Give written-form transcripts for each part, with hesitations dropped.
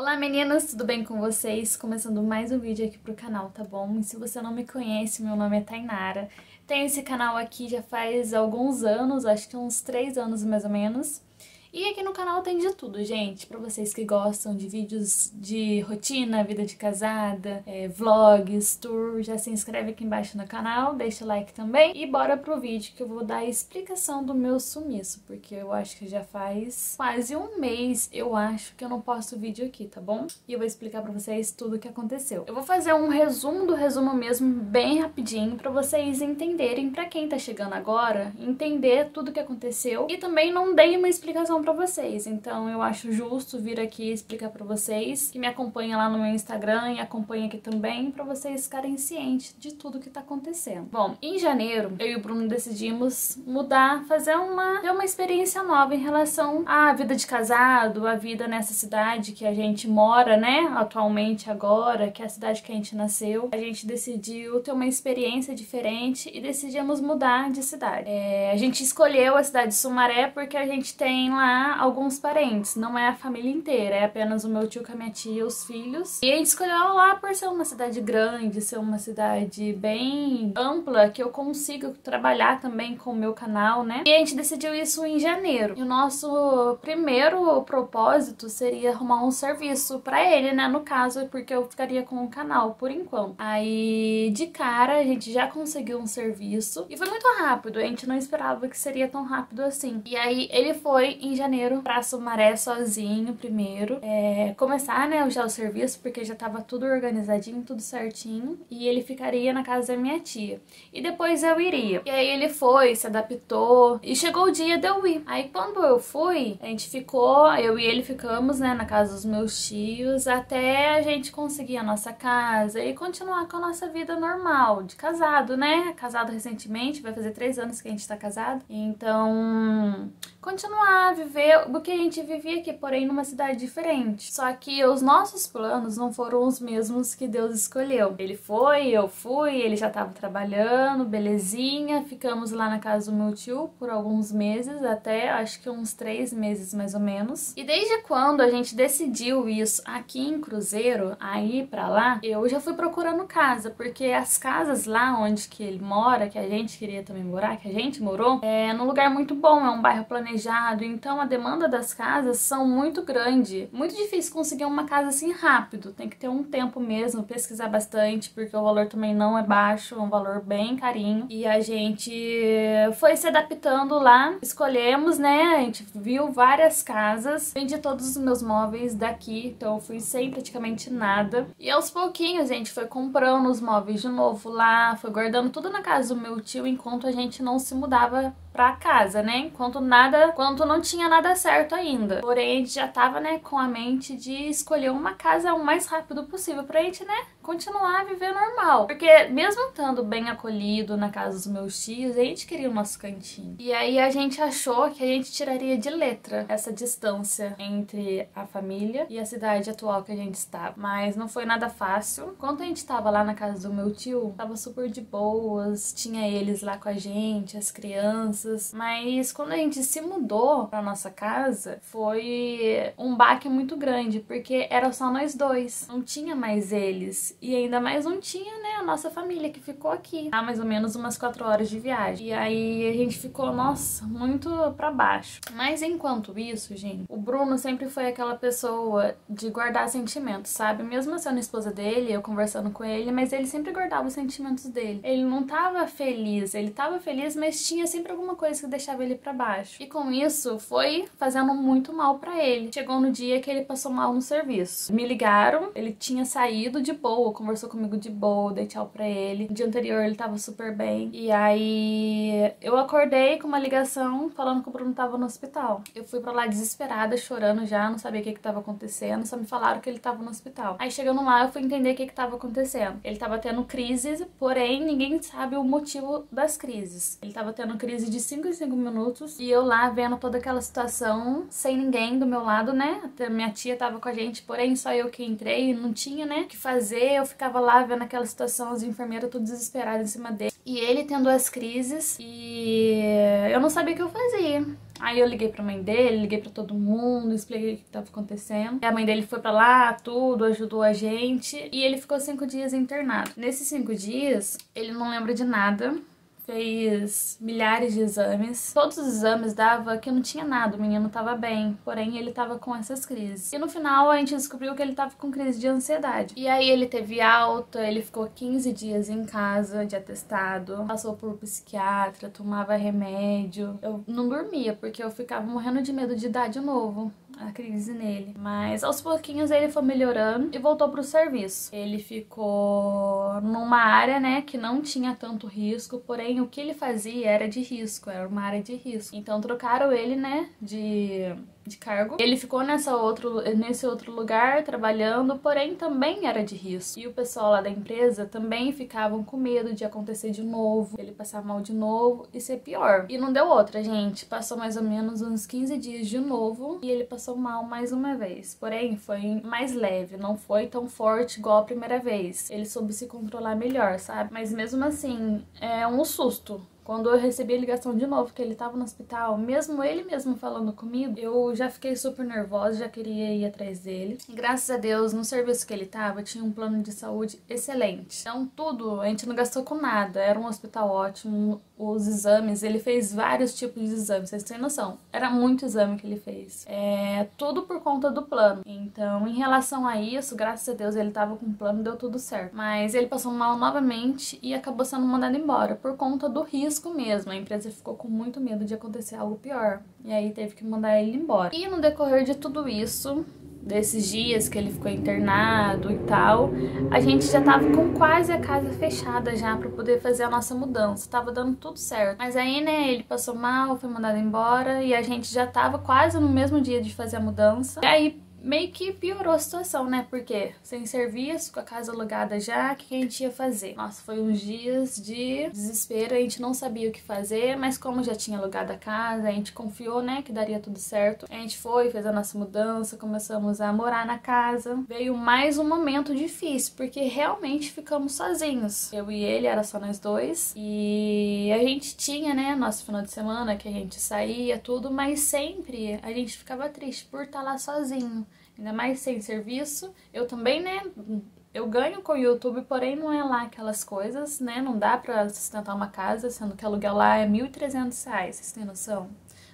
Olá meninas, tudo bem com vocês? Começando mais um vídeo aqui pro canal, tá bom? E se você não me conhece, meu nome é Tainara. Tenho esse canal aqui já faz alguns anos, acho que uns 3 anos mais ou menos. E aqui no canal tem de tudo, gente, pra vocês que gostam de vídeos de rotina, vida de casada, vlogs, tour, já se inscreve aqui embaixo no canal, deixa o like também. E bora pro vídeo que eu vou dar a explicação do meu sumiço, porque eu acho que já faz quase um mês, eu acho, que eu não posto vídeo aqui, tá bom? E eu vou explicar pra vocês tudo o que aconteceu. Eu vou fazer um resumo do resumo mesmo, bem rapidinho, pra vocês entenderem, pra quem tá chegando agora, entender tudo o que aconteceu. E também não dei uma explicação pra vocês, então eu acho justo vir aqui explicar pra vocês, que me acompanha lá no meu Instagram e acompanha aqui também, pra vocês ficarem cientes de tudo que tá acontecendo. Bom, em janeiro, eu e o Bruno decidimos mudar, ter uma experiência nova em relação à vida de casado, à vida nessa cidade que a gente mora, né, atualmente agora, que é a cidade que a gente nasceu. A gente decidiu ter uma experiência diferente e decidimos mudar de cidade. A gente escolheu a cidade de Sumaré porque a gente tem lá alguns parentes, não é a família inteira, é apenas o meu tio com a minha tia e os filhos. E a gente escolheu lá por ser uma cidade grande, ser uma cidade bem ampla, que eu consigo trabalhar também com o meu canal, né? E a gente decidiu isso em janeiro. E o nosso primeiro propósito seria arrumar um serviço pra ele, né? No caso, porque eu ficaria com o canal por enquanto. Aí, de cara, a gente já conseguiu um serviço e foi muito rápido, a gente não esperava que seria tão rápido assim. E aí, ele foi em janeiro pra Sumaré sozinho primeiro, começar, né, já o serviço, porque já tava tudo organizadinho, tudo certinho, e ele ficaria na casa da minha tia. E depois eu iria. E aí ele foi, se adaptou, e chegou o dia de eu ir. Aí quando eu fui, a gente ficou, eu e ele ficamos, né, na casa dos meus tios, até a gente conseguir a nossa casa e continuar com a nossa vida normal, de casado, né, casado recentemente, vai fazer 3 anos que a gente tá casado, então continuar a viver o que a gente vivia aqui, porém numa cidade diferente. Só que os nossos planos não foram os mesmos que Deus escolheu. Ele foi, eu fui, ele já tava trabalhando, belezinha, ficamos lá na casa do meu tio por alguns meses, até acho que uns 3 meses mais ou menos. E desde quando a gente decidiu isso aqui em Cruzeiro, aí pra lá, eu já fui procurando casa, porque as casas lá onde que ele mora, que a gente queria também morar, que a gente morou, é num lugar muito bom, é um bairro planejado, então a demanda das casas são muito grande. Muito difícil conseguir uma casa assim rápido, tem que ter um tempo mesmo, pesquisar bastante, porque o valor também não é baixo, é um valor bem carinho. E a gente foi se adaptando lá, escolhemos, né, a gente viu várias casas, vendi todos os meus móveis daqui, então eu fui sem praticamente nada. E aos pouquinhos a gente foi comprando os móveis de novo lá, foi guardando tudo na casa do meu tio enquanto a gente não se mudava pra casa, né? Enquanto não tinha nada certo ainda. Porém, a gente já tava, né, com a mente de escolher uma casa o mais rápido possível pra gente, né, continuar a viver normal. Porque mesmo estando bem acolhido na casa dos meus tios, a gente queria o nosso cantinho. E aí a gente achou que a gente tiraria de letra essa distância entre a família e a cidade atual que a gente estava. Mas não foi nada fácil. Quando a gente tava lá na casa do meu tio, tava super de boas, tinha eles lá com a gente, as crianças. Mas quando a gente se mudou pra nossa casa, foi um baque muito grande, porque era só nós dois, não tinha mais eles. E ainda mais não tinha, né, a nossa família que ficou aqui. Há mais ou menos umas 4 horas de viagem. E aí a gente ficou, nossa, muito pra baixo. Mas enquanto isso, gente, o Bruno sempre foi aquela pessoa de guardar sentimentos, sabe? Mesmo sendo esposa dele, eu conversando com ele, mas ele sempre guardava os sentimentos dele. Ele não tava feliz, ele tava feliz, mas tinha sempre alguma coisa que deixava ele pra baixo. E com isso, foi fazendo muito mal pra ele. Chegou no dia que ele passou mal no serviço. Me ligaram, ele tinha saído de boa, conversou comigo de boa, dei tchau pra ele. No dia anterior ele tava super bem. E aí eu acordei com uma ligação falando que o Bruno tava no hospital. Eu fui pra lá desesperada, chorando já, não sabia o que tava acontecendo, só me falaram que ele tava no hospital. Aí chegando lá eu fui entender o que tava acontecendo. Ele tava tendo crises, porém ninguém sabe o motivo das crises. Ele tava tendo crise de 5 em 5 minutos e eu lá vendo toda aquela situação, sem ninguém do meu lado, né? Até minha tia tava com a gente, porém só eu que entrei, não tinha, né, o que fazer. Eu ficava lá vendo aquela situação, as enfermeiras tudo desesperadas em cima dele. E ele tendo as crises e eu não sabia o que eu fazia. Aí eu liguei pra mãe dele, liguei pra todo mundo, expliquei o que tava acontecendo. E a mãe dele foi pra lá, tudo, ajudou a gente. E ele ficou 5 dias internado. Nesses 5 dias, ele não lembra de nada. Fez milhares de exames. Todos os exames dava que não tinha nada, o menino tava bem, porém ele tava com essas crises. E no final a gente descobriu que ele tava com crise de ansiedade. E aí ele teve alta, ele ficou 15 dias em casa de atestado, passou por psiquiatra, tomava remédio. Eu não dormia porque eu ficava morrendo de medo de dar de novo a crise nele. Mas aos pouquinhos ele foi melhorando e voltou pro serviço. Ele ficou numa área, né, que não tinha tanto risco, porém o que ele fazia era de risco, era uma área de risco. Então trocaram ele, né, de cargo. Ele ficou nesse outro lugar trabalhando, porém também era de risco. E o pessoal lá da empresa também ficavam com medo de acontecer de novo, ele passar mal de novo e ser pior. E não deu outra, gente. Passou mais ou menos uns 15 dias de novo e ele passou mal mais uma vez. Porém, foi mais leve, não foi tão forte igual a primeira vez. Ele soube se controlar melhor, sabe? Mas mesmo assim, é um susto. Quando eu recebi a ligação de novo que ele tava no hospital, mesmo ele mesmo falando comigo, eu já fiquei super nervosa, já queria ir atrás dele. E graças a Deus, no serviço que ele tava, tinha um plano de saúde excelente. Então tudo, a gente não gastou com nada, era um hospital ótimo. Os exames, ele fez vários tipos de exames, vocês têm noção? Era muito exame que ele fez. Tudo por conta do plano. Então, em relação a isso, graças a Deus, ele tava com o plano, deu tudo certo. Mas ele passou mal novamente e acabou sendo mandado embora, por conta do risco mesmo. A empresa ficou com muito medo de acontecer algo pior. E aí teve que mandar ele embora. E no decorrer de tudo isso, desses dias que ele ficou internado e tal, a gente já tava com quase a casa fechada já pra poder fazer a nossa mudança. Tava dando tudo certo. Mas aí, né, ele passou mal, foi mandado embora e a gente já tava quase no mesmo dia de fazer a mudança. E aí meio que piorou a situação, né? Porque sem serviço, com a casa alugada já, o que a gente ia fazer? Nossa, foi uns dias de desespero, a gente não sabia o que fazer, mas como já tinha alugado a casa, a gente confiou, né, que daria tudo certo. A gente foi, fez a nossa mudança, começamos a morar na casa. Veio mais um momento difícil, porque realmente ficamos sozinhos. Eu e ele, era só nós dois, e a gente tinha, né, nosso final de semana, que a gente saía, tudo, mas sempre a gente ficava triste por estar lá sozinho. Ainda mais sem serviço. Eu também, né, eu ganho com o YouTube, porém não é lá aquelas coisas, né, não dá pra sustentar uma casa, sendo que aluguel lá é R$1.300, vocês têm noção?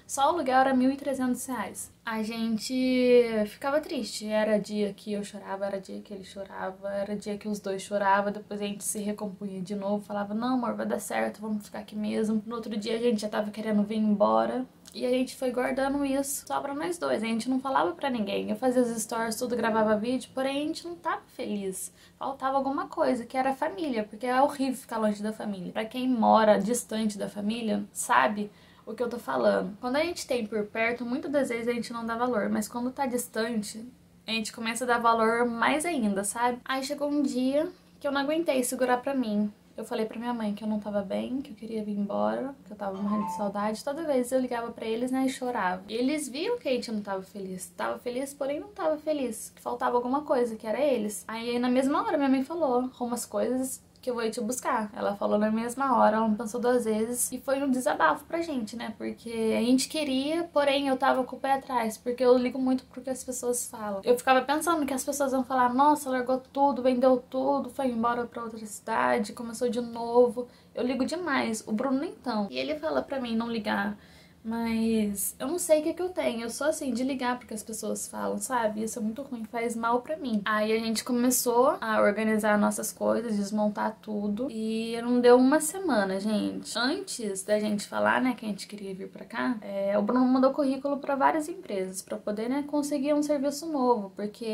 Só o aluguel era R$1.300. A gente ficava triste, era dia que eu chorava, era dia que ele chorava, era dia que os dois choravam, depois a gente se recompunha de novo, falava, não amor, vai dar certo, vamos ficar aqui mesmo. No outro dia a gente já tava querendo vir embora. E a gente foi guardando isso só pra nós dois. A gente não falava pra ninguém. Eu fazia as stories, tudo, gravava vídeo, porém a gente não tava feliz. Faltava alguma coisa, que era a família, porque é horrível ficar longe da família. Pra quem mora distante da família, sabe o que eu tô falando. Quando a gente tem por perto, muitas das vezes a gente não dá valor, mas quando tá distante, a gente começa a dar valor mais ainda, sabe? Aí chegou um dia que eu não aguentei segurar pra mim. Eu falei pra minha mãe que eu não tava bem, que eu queria vir embora, que eu tava morrendo de saudade. Toda vez eu ligava pra eles, né, e chorava. E eles viam que a gente não tava feliz. Tava feliz, porém não tava feliz. Que faltava alguma coisa, que era eles. Aí na mesma hora minha mãe falou, arruma as coisas que eu vou ir te buscar. Ela falou na mesma hora, ela não pensou 2 vezes. E foi um desabafo pra gente, né? Porque a gente queria, porém eu tava com o pé atrás. Porque eu ligo muito pro que as pessoas falam. Eu ficava pensando que as pessoas vão falar, nossa, largou tudo, vendeu tudo, foi embora pra outra cidade, começou de novo. Eu ligo demais. O Bruno então. E ele fala pra mim não ligar. Mas eu não sei o que eu tenho. Eu sou assim, de ligar porque as pessoas falam, sabe? Isso é muito ruim, faz mal pra mim. Aí a gente começou a organizar nossas coisas, desmontar tudo. E não deu uma semana, gente. Antes da gente falar, né, que a gente queria vir pra cá, o Bruno mandou currículo pra várias empresas pra poder, né, conseguir um serviço novo. Porque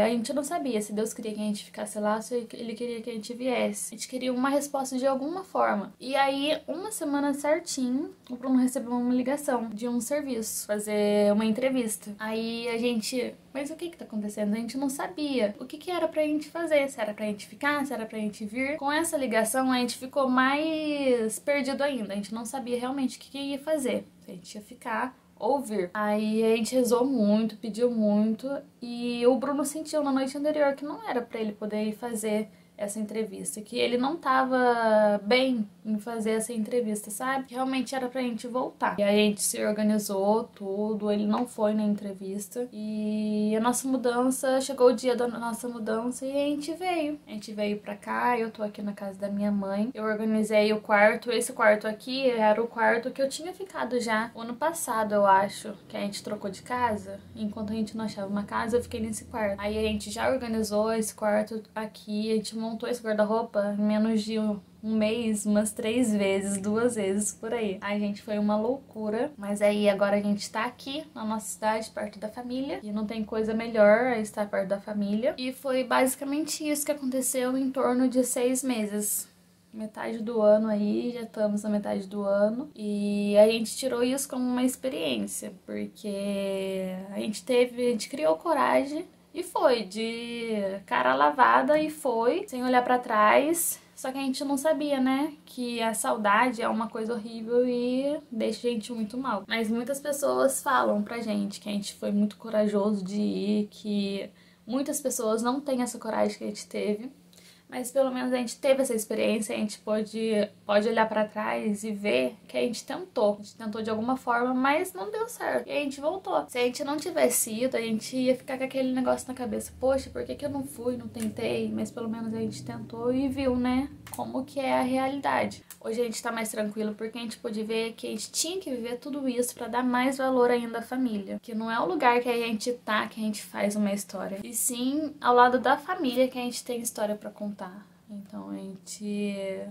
a gente não sabia se Deus queria que a gente ficasse lá ou se Ele queria que a gente viesse. A gente queria uma resposta de alguma forma. E aí, uma semana certinho, o Bruno recebeu uma ligação de um serviço, fazer uma entrevista. Aí a gente, mas o que tá acontecendo? A gente não sabia o que era pra gente fazer, se era pra gente ficar, se era pra gente vir. Com essa ligação a gente ficou mais perdido ainda, a gente não sabia realmente o que ia fazer, se a gente ia ficar ou vir. Aí a gente rezou muito, pediu muito e o Bruno sentiu na noite anterior que não era pra ele poder ir fazer essa entrevista, que ele não tava bem em fazer essa entrevista, sabe? Que realmente era pra gente voltar. E aí a gente se organizou tudo, ele não foi na entrevista. E a nossa mudança, chegou o dia da nossa mudança e a gente veio. A gente veio pra cá, eu tô aqui na casa da minha mãe. Eu organizei o quarto, esse quarto aqui era o quarto que eu tinha ficado já o ano passado, eu acho, que a gente trocou de casa. Enquanto a gente não achava uma casa, eu fiquei nesse quarto. Aí a gente já organizou esse quarto aqui, a gente montou esse guarda-roupa em menos de um mês, umas 3 vezes, 2 vezes por aí. Ai, gente, foi uma loucura. Mas aí agora a gente tá aqui na nossa cidade, perto da família. E não tem coisa melhor a estar perto da família. E foi basicamente isso que aconteceu em torno de 6 meses. Metade do ano aí, já estamos na metade do ano. E a gente tirou isso como uma experiência. Porque a gente criou coragem. E foi, de cara lavada e foi, sem olhar pra trás. Só que a gente não sabia, né, que a saudade é uma coisa horrível e deixa a gente muito mal. Mas muitas pessoas falam pra gente que a gente foi muito corajoso de ir, que muitas pessoas não têm essa coragem que a gente teve. Mas pelo menos a gente teve essa experiência, a gente pode olhar pra trás e ver que a gente tentou. A gente tentou de alguma forma, mas não deu certo. E a gente voltou. Se a gente não tivesse ido, a gente ia ficar com aquele negócio na cabeça. Poxa, por que que eu não fui, não tentei? Mas pelo menos a gente tentou e viu, né, como que é a realidade. Hoje a gente tá mais tranquilo porque a gente pôde ver que a gente tinha que viver tudo isso pra dar mais valor ainda à família. Que não é o lugar que a gente tá, que a gente faz uma história. E sim ao lado da família que a gente tem história pra contar. Então a gente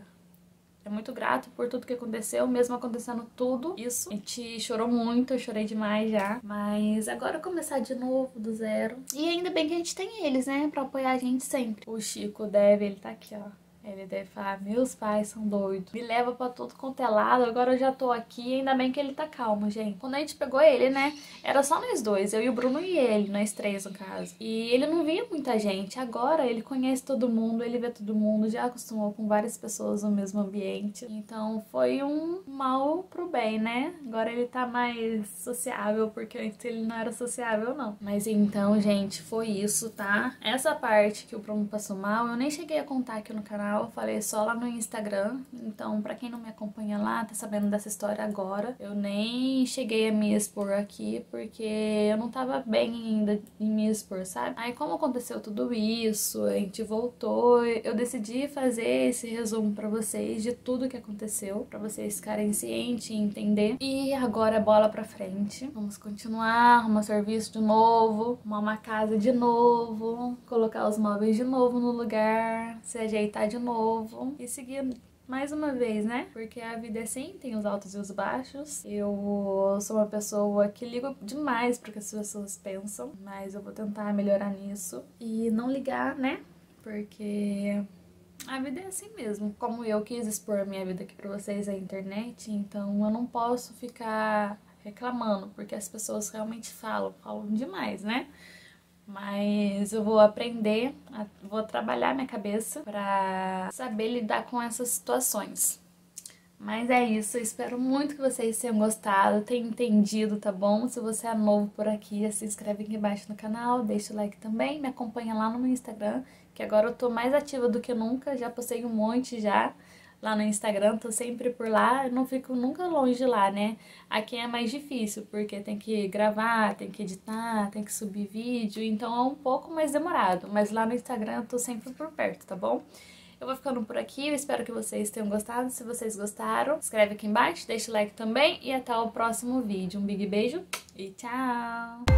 é muito grato por tudo que aconteceu, mesmo acontecendo tudo isso. A gente chorou muito, eu chorei demais já. Mas agora começar de novo, do zero. E ainda bem que a gente tem eles, né, pra apoiar a gente sempre. O Chico ele tá aqui, ó. Ele deve falar, meus pais são doidos. Me leva pra tudo quanto é lado, agora eu já tô aqui. Ainda bem que ele tá calmo, gente. Quando a gente pegou ele, né, era só nós dois. Eu e o Bruno e ele, nós três no caso. E ele não via muita gente. Agora ele conhece todo mundo, ele vê todo mundo. Já acostumou com várias pessoas no mesmo ambiente. Então foi um mal pro bem, né? Agora ele tá mais sociável, porque antes ele não era sociável, não. Mas então, gente, foi isso, tá? Essa parte que o Bruno passou mal, eu nem cheguei a contar aqui no canal. Eu falei só lá no Instagram, então pra quem não me acompanha lá, tá sabendo dessa história agora. Eu nem cheguei a me expor aqui, porque eu não tava bem ainda em me expor, sabe? Aí como aconteceu tudo isso, a gente voltou, eu decidi fazer esse resumo pra vocês de tudo que aconteceu, pra vocês ficarem cientes e entender. E agora é bola pra frente. Vamos continuar, arrumar serviço de novo, arrumar uma casa de novo, colocar os móveis de novo no lugar, se ajeitar de novo e seguir mais uma vez, né? Porque a vida é assim, tem os altos e os baixos. Eu sou uma pessoa que ligo demais pro que as pessoas pensam, mas eu vou tentar melhorar nisso e não ligar, né? Porque a vida é assim mesmo. Como eu quis expor a minha vida aqui pra vocês na internet, então eu não posso ficar reclamando, porque as pessoas realmente falam demais, né? Mas eu vou aprender, vou trabalhar minha cabeça pra saber lidar com essas situações. Mas é isso, eu espero muito que vocês tenham gostado, tenham entendido, tá bom? Se você é novo por aqui, já se inscreve aqui embaixo no canal, deixa o like também, me acompanha lá no meu Instagram, que agora eu tô mais ativa do que nunca, já postei um monte já. Lá no Instagram, tô sempre por lá, eu não fico nunca longe de lá, né? Aqui é mais difícil, porque tem que gravar, tem que editar, tem que subir vídeo, então é um pouco mais demorado. Mas lá no Instagram eu tô sempre por perto, tá bom? Eu vou ficando por aqui, eu espero que vocês tenham gostado. Se vocês gostaram, escreve aqui embaixo, deixa o like também e até o próximo vídeo. Um big beijo e tchau!